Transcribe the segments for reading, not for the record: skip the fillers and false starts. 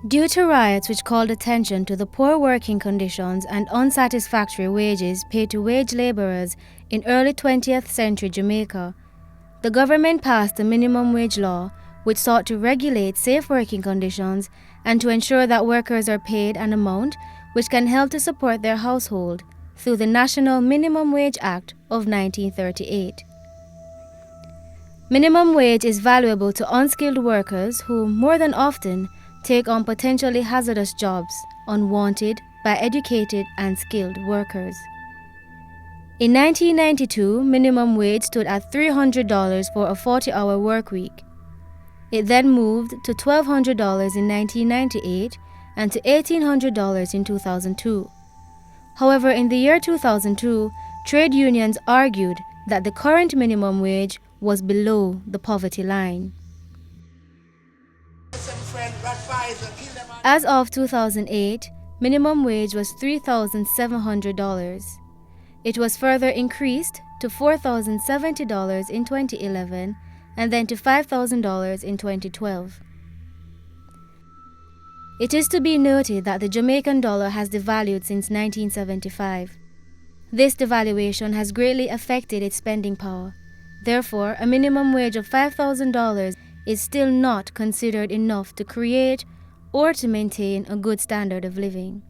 Due to riots which called attention to the poor working conditions and unsatisfactory wages paid to wage laborers in early 20th century Jamaica, the government passed the minimum wage law, which sought to regulate safe working conditions and to ensure that workers are paid an amount which can help to support their household through the National Minimum Wage Act of 1938. Minimum wage is valuable to unskilled workers who, more than often, take on potentially hazardous jobs, unwanted by educated and skilled workers. In 1992, minimum wage stood at $300 for a 40-hour work week. It then moved to $1,200 in 1998 and to $1,800 in 2002. However, in the year 2002, trade unions argued that the current minimum wage was below the poverty line. As of 2008, minimum wage was $3,700. It was further increased to $4,070 in 2011 and then to $5,000 in 2012. It is to be noted that the Jamaican dollar has devalued since 1975. This devaluation has greatly affected its spending power. Therefore, a minimum wage of $5,000 is still not considered enough to create or to maintain a good standard of living.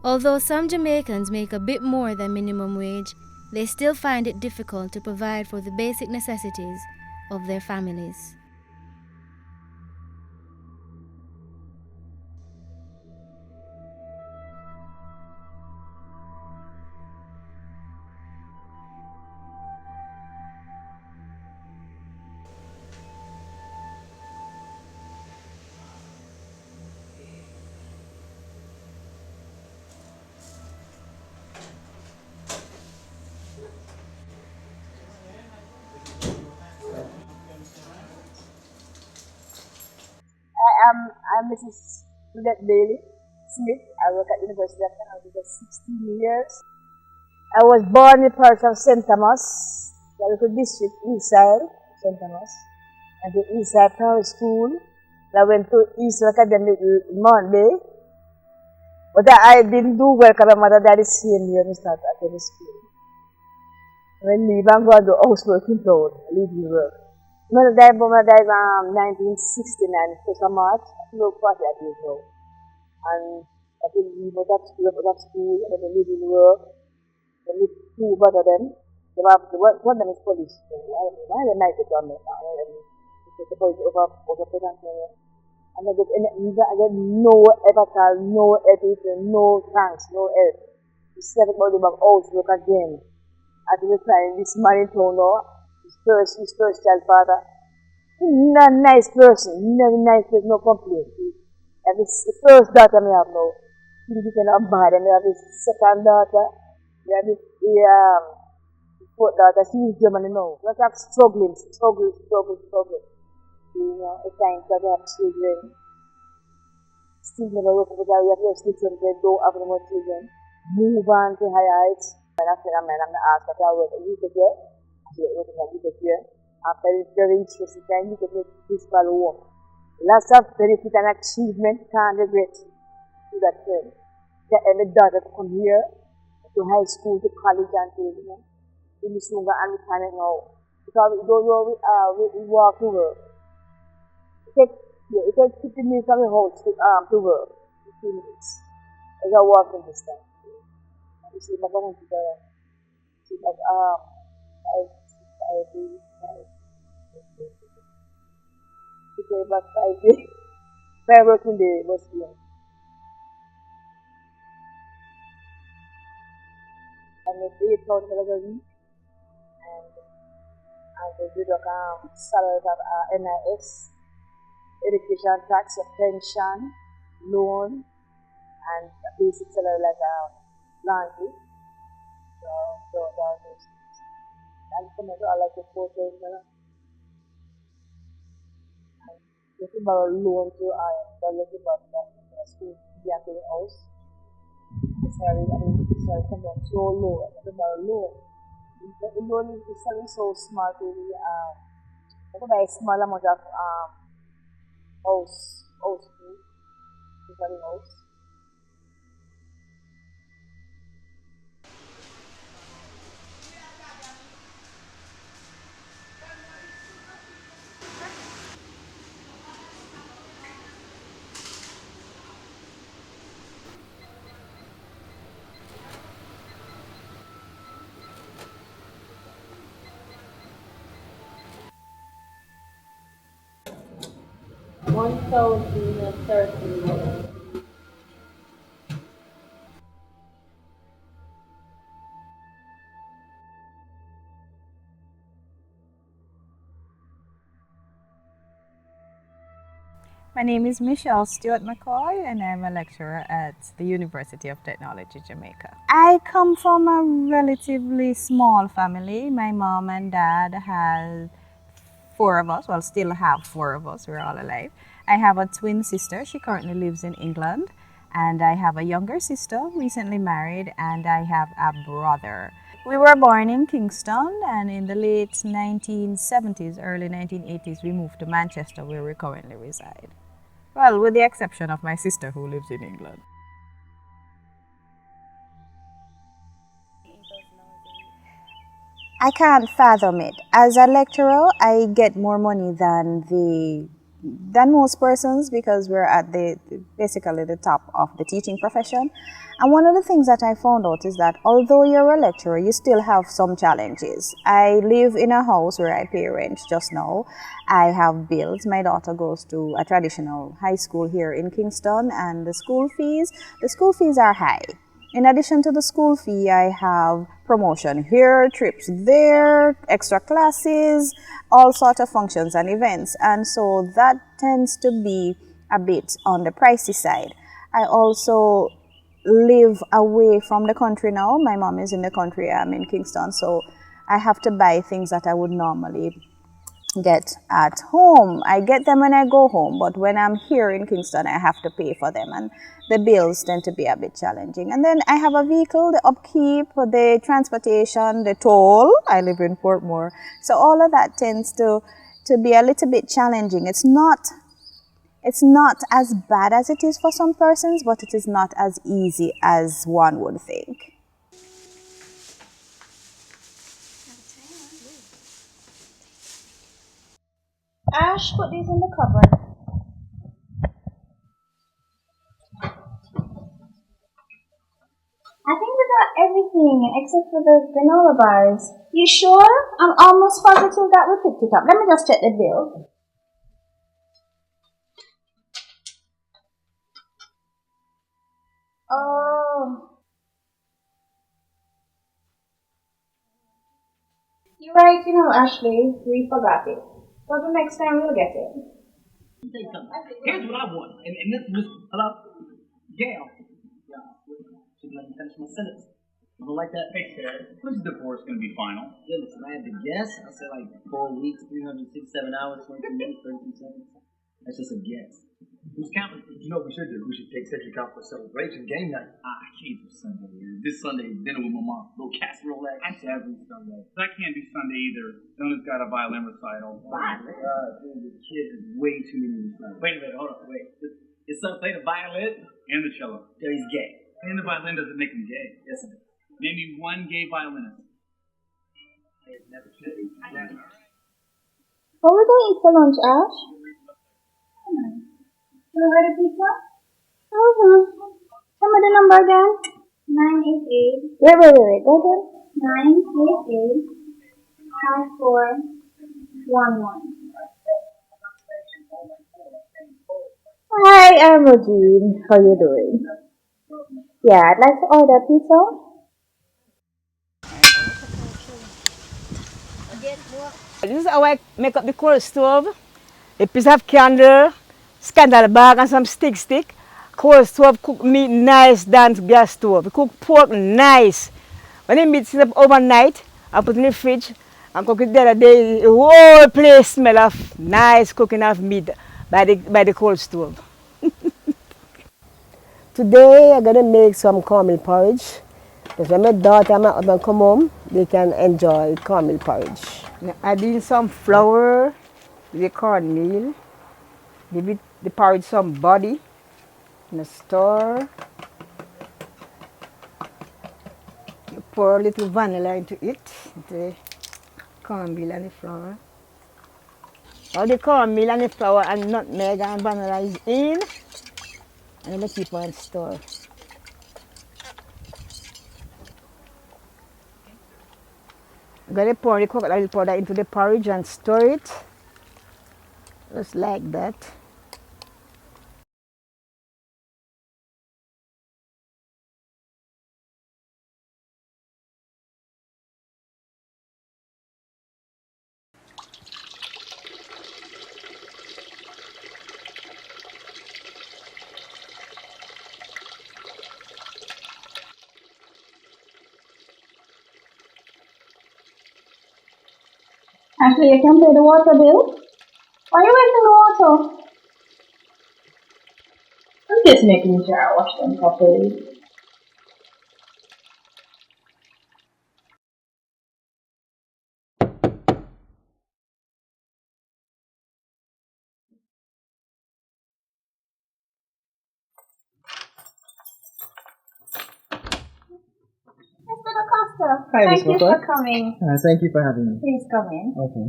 Although some Jamaicans make a bit more than minimum wage, they still find it difficult to provide for the basic necessities of their families. I'm Mrs. Juliet Bailey Smith. I work at University of Canada for 16 years. I was born in the parish of St. Thomas, the little district Eastside, St. Thomas, and the Eastside Primary School. I went to Eastern Academy Monday, but I didn't do well because my mother died the same year I started attending school. When I leave and go to housework in town, I leave the work. Mother died in 1969, first of March, I was 48 years old. And I could leave out of school, and then live in work. I live two better than one of them is police. Why the night is on me? The police over present me. And I get no ever no everything, no thanks, no help. We set about the house work again. At the time, this man in town now, his first child father. He's not a nice person, no complaint. And the first daughter I have now, she became a bad, and I have his second daughter, I have the fourth daughter, she is German now. We have struggling. You know, at times that we have children, still never work with our children, they don't have no more children, move on to higher heights. And after that, I'm asked that I work a week again. After it's very interesting time, you can make physical work. Lots of benefit and achievement, can't regret to that friend. Get every daughter to come here, to high school, to college, and to, in the Sunga and retirement now. Because we don't know, we walk to work. It takes 50 minutes from the house to work. 15 minutes. It's a walking distance. You see, my mom is there. She's like, I do. Okay, but I did. My working day was here. I make $8,000 a week, and they do the salaries of NIS, education tax, pension, loan, and basic salary like laundry. So that is. And some of I like the photos. Looking about a loan to looking about the school the house. Sorry, come down so low. Looking about a loan. The loan is selling so small to the buy a small amount of house everybody knows. $1,030. My name is Michelle Stewart McCoy, and I'm a lecturer at the University of Technology, Jamaica. I come from a relatively small family. My mom and dad had four of us, well, still have four of us, we're all alive. I have a twin sister, she currently lives in England, and I have a younger sister, recently married, and I have a brother. We were born in Kingston, and in the late 1970s, early 1980s, we moved to Manchester, where we currently reside. Well, with the exception of my sister who lives in England. I can't fathom it. As a lecturer, I get more money than most persons because we're at the basically the top of the teaching profession. And one of the things that I found out is that although you're a lecturer, you still have some challenges. I live in a house where I pay rent just now. I have bills. My daughter goes to a traditional high school here in Kingston, and the school fees are high. In addition to the school fee, I have promotion here, trips there, extra classes, all sorts of functions and events. And so that tends to be a bit on the pricey side. I also live away from the country now. My mom is in the country, I'm in Kingston, so I have to buy things that I would normally get at home. I get them when I go home, but when I'm here in Kingston, I have to pay for them, and the bills tend to be a bit challenging. And then I have a vehicle, the upkeep, the transportation, the toll. I live in Portmore, so all of that tends to be a little bit challenging. It's not as bad as it is for some persons, but it is not as easy as one would think. Ash, put these in the cupboard. I think we got everything except for the granola bars. You sure? I'm almost positive that we picked it up. Let me just check the bill. Oh. You're right, Ashley. We forgot it. But the next time we'll get it. Here's what I want, and this hello, Gail. Yeah, should let me finish my sentence. I don't like that. Hey, Sarah, when's the divorce gonna be final? Goodness, if I had to guess, I'd say like 4 weeks, 367 hours, 22 minutes, 32 seconds. That's just a guess. Who's counting? You know what we should do? We should take Cedric out for celebration game night. I can't do Sunday. This Sunday is dinner with my mom. Little casserole action. Every Sunday. That can't be Sunday either. Donna's got a violin recital. Violin? Dude, the kid is way too many recitals. Wait a minute, hold on, wait. His son played the violin? And the cello. Yeah, he's gay. And the violin doesn't make him gay. Yes, it is. Name me one gay violinist. Never should be. What we gonna eat for lunch, Ash? Come on. You order pizza? Tell me the number again. 988. Wait. Go again. 988 5411. Hi, I'm Regine. How you doing? Yeah, I'd like to order pizza. This is how I make up the coal stove. A piece of candle, scandal bag and some stick. Coal stove cook meat nice than gas stove. Cook pork nice. When the meat sit up overnight, I put it in the fridge and cook it the other day. The whole place smell of nice cooking of meat by the coal stove. Today I'm gonna make some caramel porridge. Because when my daughter and my husband come home, they can enjoy caramel porridge. Add in some flour, the cornmeal, give it the porridge some body, in the store. You pour a little vanilla into it, into the cornmeal and the flour. All the cornmeal and the flour and nutmeg and vanilla is in, and then you keep on stir. I'm going to pour the coconut powder into the porridge and stir it, just like that. Actually, you can pay the water bill. Why are you wasting the water? I'm just making sure I wash them properly. Mr. Acosta, Hi, thank Miss you McCoy. for coming. Thank you for having me. Please come in. Okay.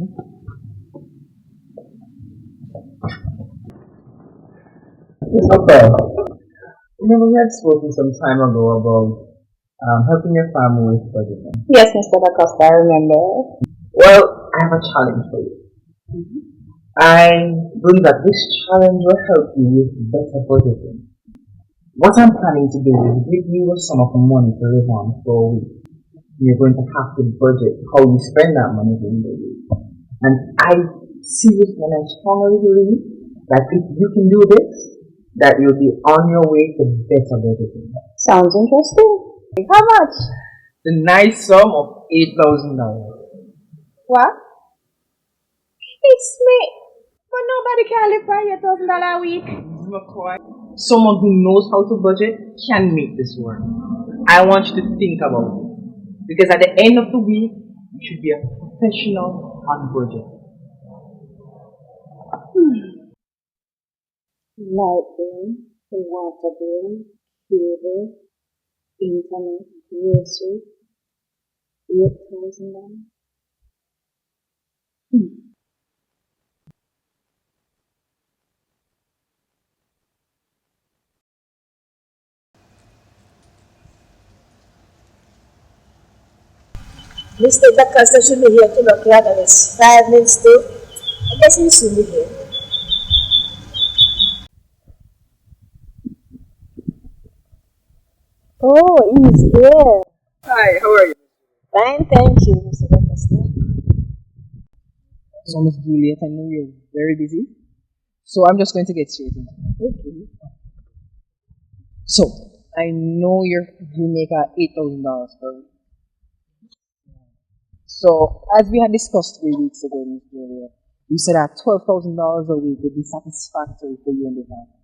Yes, okay. We had spoken some time ago about helping your family with budgeting. Yes, Mr. Acosta, I remember. Well, I have a challenge for you. I believe that this challenge will help you with better budgeting. What I'm planning to do is give you a sum of money to live on for a week. You're going to have to budget how you spend that money during the week. And I seriously and I strongly believe that if you can do this, that you'll be on your way to better budgeting. Sounds interesting. How much? The nice sum of $8,000. What? It's me. But nobody can live by $8,000 a week. Someone who knows how to budget can make this work. I want you to think about it. Because at the end of the week, you should be a professional on budget. Light bill, water bill, cable, internet, grocery, $8,000. Mr. Dacosta should be here to look at and it's 5 minutes to. I guess he'll soon be here. Oh, he's here. Hi, how are you? Fine, thank you, Mr. Dacosta. So, Miss Juliet, I know you're very busy. So, I'm just going to get straight into it. Okay. So, I know you make $8,000 per week. So, as we had discussed 3 weeks ago, Miss Juliet, you said that $12,000 a week would be satisfactory for you and your family.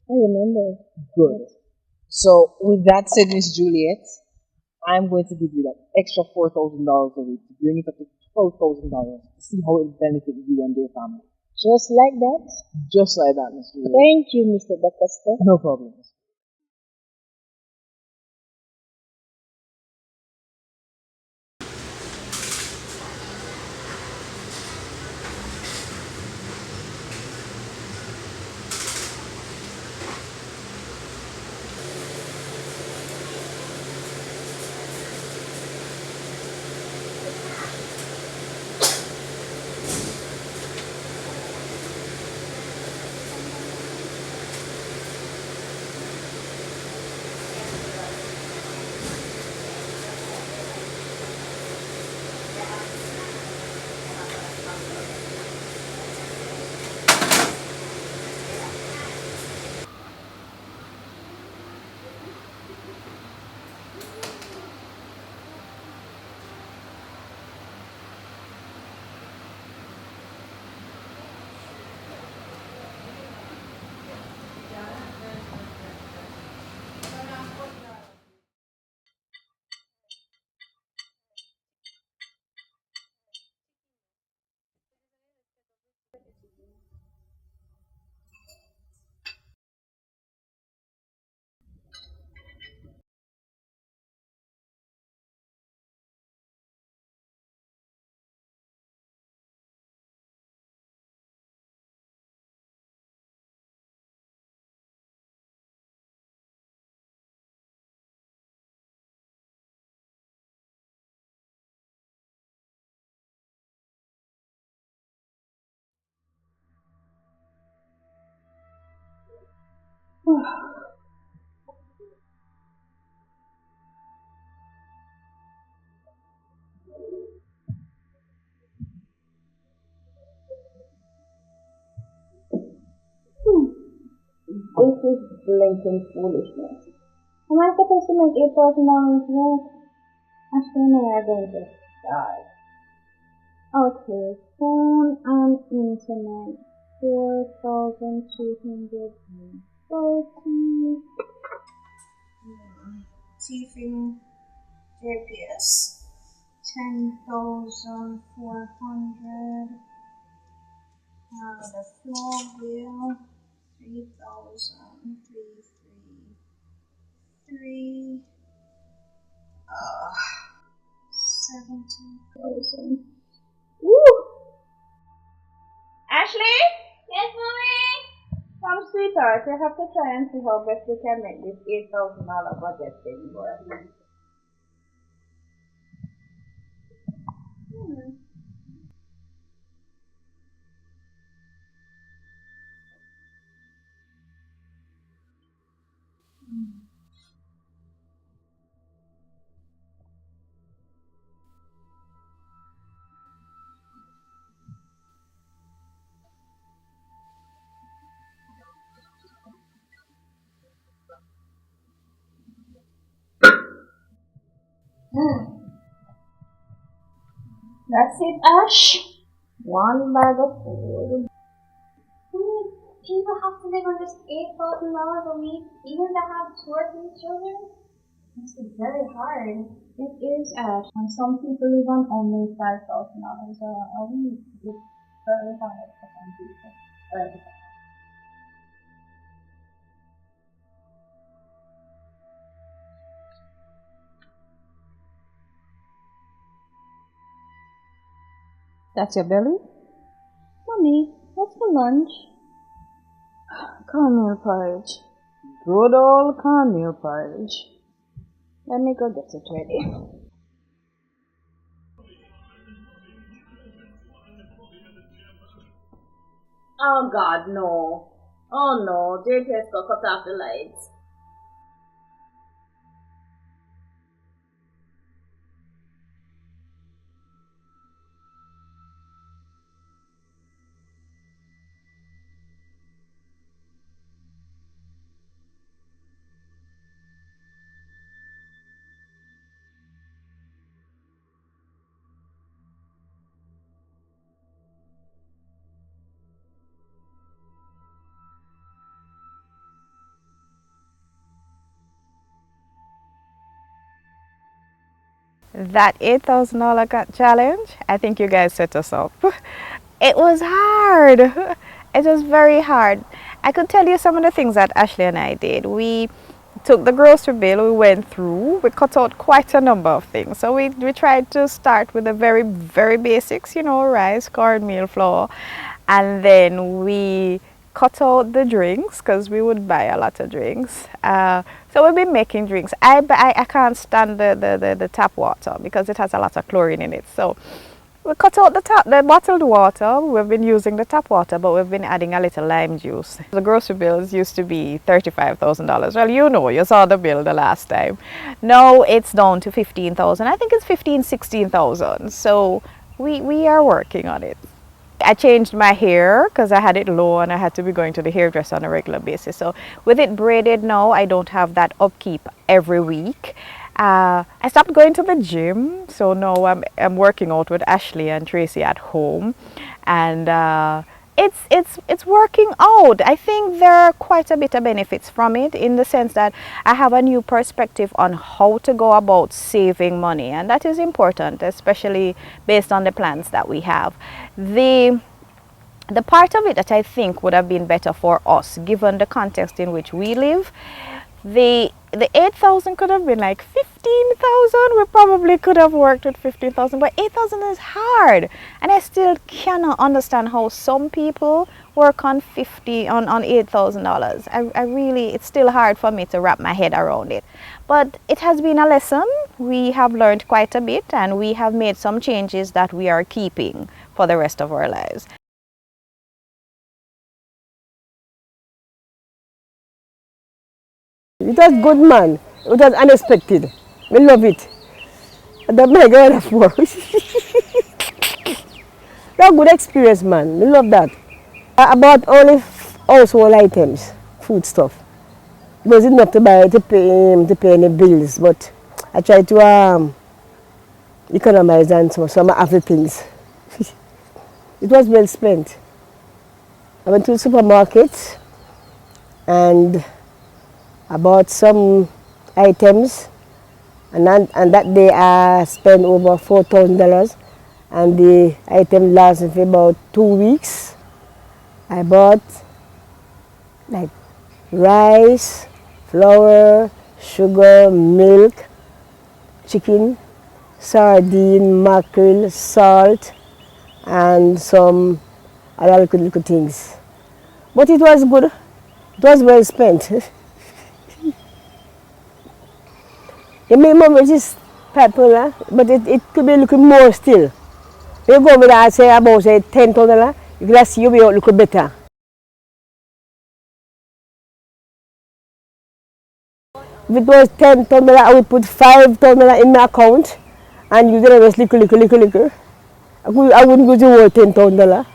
I remember. Good. So, with that said, Miss Juliet, I'm going to give you that extra $4,000 a week to bring it up to $12,000 to see how it benefits you and your family. Just like that? Just like that, Miss Juliet. Thank you, Mr. Dacosta. No problem. This is blatant foolishness. Am I supposed to make $8,000 work? Ashley and I are going to die. Okay, phone and internet. 4,230. Teething JPS 10,400. The floor bill 3,333. 17,000. Woo! Ashley? Yes, mommy? Come, sweetheart, you have to try and see how best we can make this $8,000 budget thing work. That's it, Ash. One bag of food. Mommy, people have to live on just $8,000 a week, even if they have 2 or 3 children? This is very hard. It is, Ash. And some people live on only $5,000 a week. It's very hard for some people. That's your belly? Mommy, what's for lunch? Cornmeal porridge. Good old cornmeal porridge. Let me go get it ready. Oh God, no. Oh no, JPS got cut off the lights. That $8,000 challenge, I think you guys set us up. It was hard. It was very hard. I could tell you some of the things that Ashley and I did. We took the grocery bill, we went through, we cut out quite a number of things. So we tried to start with the very basics, you know, rice, cornmeal, flour, and then we cut out the drinks because we would buy a lot of drinks. So we've been making drinks. I can't stand the tap water because it has a lot of chlorine in it. So we cut out the bottled water. We've been using the tap water, but we've been adding a little lime juice. The grocery bills used to be $35,000. Well, you saw the bill the last time. Now it's down to 15,000. I think it's 15, 16,000. So we are working on it. I changed my hair because I had it low and I had to be going to the hairdresser on a regular basis. So with it braided now, I don't have that upkeep every week. I stopped going to the gym, so now I'm working out with Ashley and Tracy at home, and it's working out. I think there are quite a bit of benefits from it in the sense that I have a new perspective on how to go about saving money, and that is important, especially based on the plans that we have. The part of it that I think would have been better for us, given the context in which we live, the 8,000 could have been like 15,000. We probably could have worked with 15,000, but 8,000 is hard, and I still cannot understand how some people work on $8,000. I really, it's still hard for me to wrap my head around it. But it has been a lesson. We have learned quite a bit, and we have made some changes that we are keeping for the rest of our lives. It was good, man. It was unexpected. We love it. I don't make it for. That good experience, man. We love that. I bought only household items, food stuff. It was enough to buy to pay any bills, but I try to economize on some other things. It was well spent. I went to the supermarket and I bought some items, and that day I spent over $4,000, and the item lasted for about 2 weeks. I bought like rice, flour, sugar, milk, chicken, sardine, mackerel, salt, and some other little things. But it was good. It was well spent. The minimum wage is $5, but it could be a little more still. You go with that, say about say $10,000, you can see you will look better. If it was $10,000, I would put $5,000 in my account and use the rest little. I wouldn't go to work $10,000.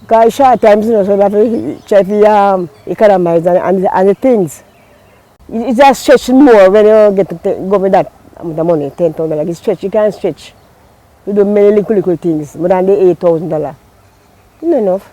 Because short times, so I have to try to economize and the things. It's just stretching more when you get to go with that amount of money, $10,000. It's stretch, you can't stretch. You do many little things more than the $8,000. Not enough.